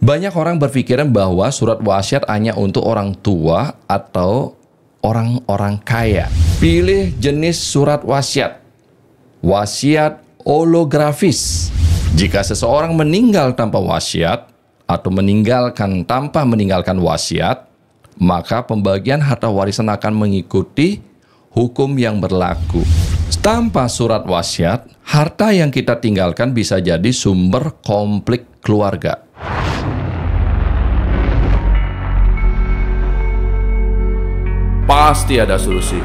Banyak orang berpikiran bahwa surat wasiat hanya untuk orang tua atau orang-orang kaya. Pilih jenis surat wasiat. Wasiat holografis. Jika seseorang meninggal tanpa wasiat atau meninggalkan tanpa meninggalkan wasiat, maka pembagian harta warisan akan mengikuti hukum yang berlaku. Tanpa surat wasiat, harta yang kita tinggalkan bisa jadi sumber konflik keluarga. Pasti ada solusi.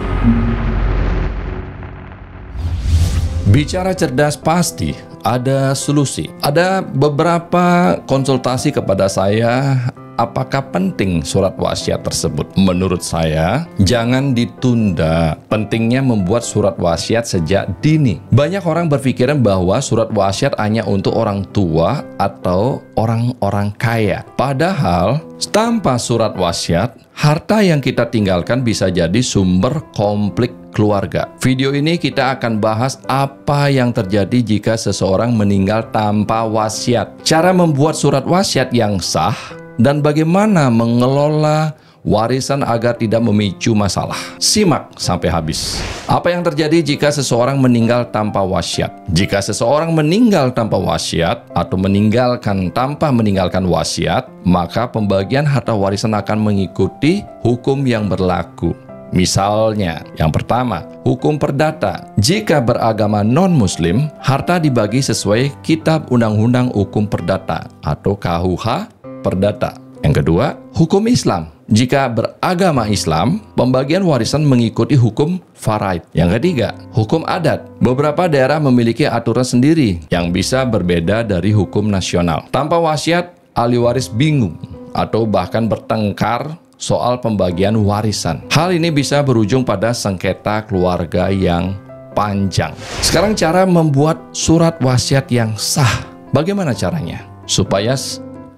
Bicara cerdas, pasti ada solusi. Ada beberapa konsultasi kepada saya, apakah penting surat wasiat tersebut? Menurut saya, jangan ditunda. Pentingnya membuat surat wasiat sejak dini. Banyak orang berpikiran bahwa surat wasiat hanya untuk orang tua atau orang-orang kaya. Padahal, tanpa surat wasiat, harta yang kita tinggalkan bisa jadi sumber konflik keluarga. Video ini kita akan bahas apa yang terjadi jika seseorang meninggal tanpa wasiat, cara membuat surat wasiat yang sah, dan bagaimana mengelola warisan agar tidak memicu masalah. Simak sampai habis. Apa yang terjadi jika seseorang meninggal tanpa wasiat? Jika seseorang meninggal tanpa wasiat atau meninggalkan tanpa meninggalkan wasiat, maka pembagian harta warisan akan mengikuti hukum yang berlaku. Misalnya, yang pertama, hukum perdata. Jika beragama non-muslim, harta dibagi sesuai Kitab Undang-Undang Hukum Perdata atau KUH Perdata. Yang kedua, hukum Islam. Jika beragama Islam, pembagian warisan mengikuti hukum faraid. Yang ketiga, hukum adat. Beberapa daerah memiliki aturan sendiri yang bisa berbeda dari hukum nasional. Tanpa wasiat, ahli waris bingung atau bahkan bertengkar soal pembagian warisan. Hal ini bisa berujung pada sengketa keluarga yang panjang. Sekarang cara membuat surat wasiat yang sah. Bagaimana caranya? Supaya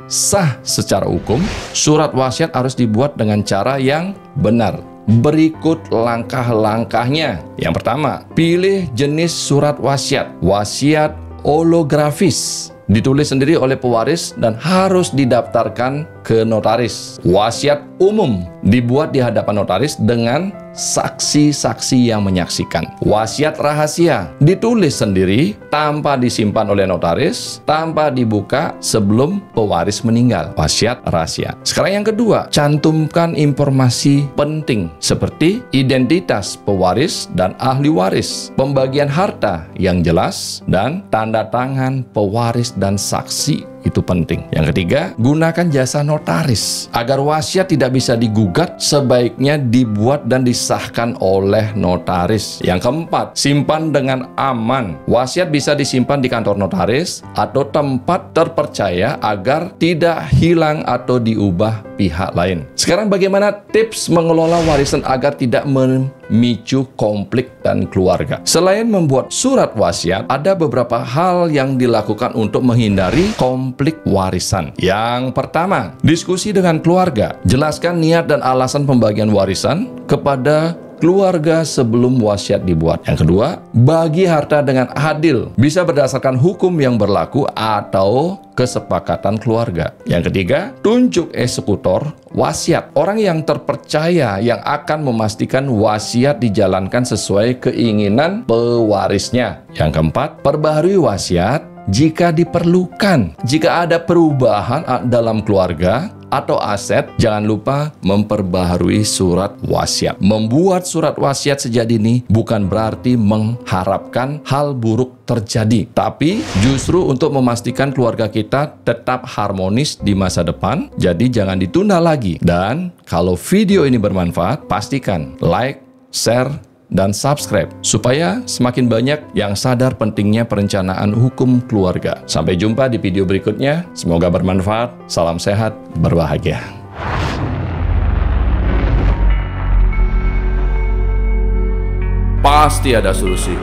sah secara hukum, surat wasiat harus dibuat dengan cara yang benar. Berikut langkah-langkahnya. Yang pertama, pilih jenis surat wasiat. Wasiat holografis. Ditulis sendiri oleh pewaris dan harus didaftarkan ke notaris. Wasiat umum dibuat di hadapan notaris dengan saksi-saksi yang menyaksikan. Wasiat rahasia ditulis sendiri tanpa disimpan oleh notaris, tanpa dibuka sebelum pewaris meninggal. Wasiat rahasia. Sekarang yang kedua, cantumkan informasi penting seperti identitas pewaris dan ahli waris, pembagian harta yang jelas, dan tanda tangan pewaris dan saksi. Itu penting. Yang ketiga, gunakan jasa notaris. Agar wasiat tidak bisa digugat, sebaiknya dibuat dan disahkan oleh notaris. Yang keempat, simpan dengan aman. Wasiat bisa disimpan di kantor notaris atau tempat terpercaya agar tidak hilang atau diubah pihak lain. Sekarang bagaimana tips mengelola warisan agar tidak memicu konflik dan keluarga? Selain membuat surat wasiat, ada beberapa hal yang dilakukan untuk menghindari konflik warisan. Yang pertama, diskusi dengan keluarga. Jelaskan niat dan alasan pembagian warisan kepada keluarga sebelum wasiat dibuat. Yang kedua, bagi harta dengan adil, bisa berdasarkan hukum yang berlaku atau kesepakatan keluarga. Yang ketiga, tunjuk eksekutor wasiat, orang yang terpercaya yang akan memastikan wasiat dijalankan sesuai keinginan pewarisnya. Yang keempat, perbaharui wasiat jika diperlukan. Jika ada perubahan dalam keluarga atau aset, jangan lupa memperbaharui surat wasiat. Membuat surat wasiat sejak dini bukan berarti mengharapkan hal buruk terjadi, tapi justru untuk memastikan keluarga kita tetap harmonis di masa depan. Jadi jangan ditunda lagi. Dan kalau video ini bermanfaat, pastikan like, share, dan subscribe supaya semakin banyak yang sadar pentingnya perencanaan hukum keluarga. Sampai jumpa di video berikutnya. Semoga bermanfaat. Salam sehat, berbahagia. Pasti ada solusi.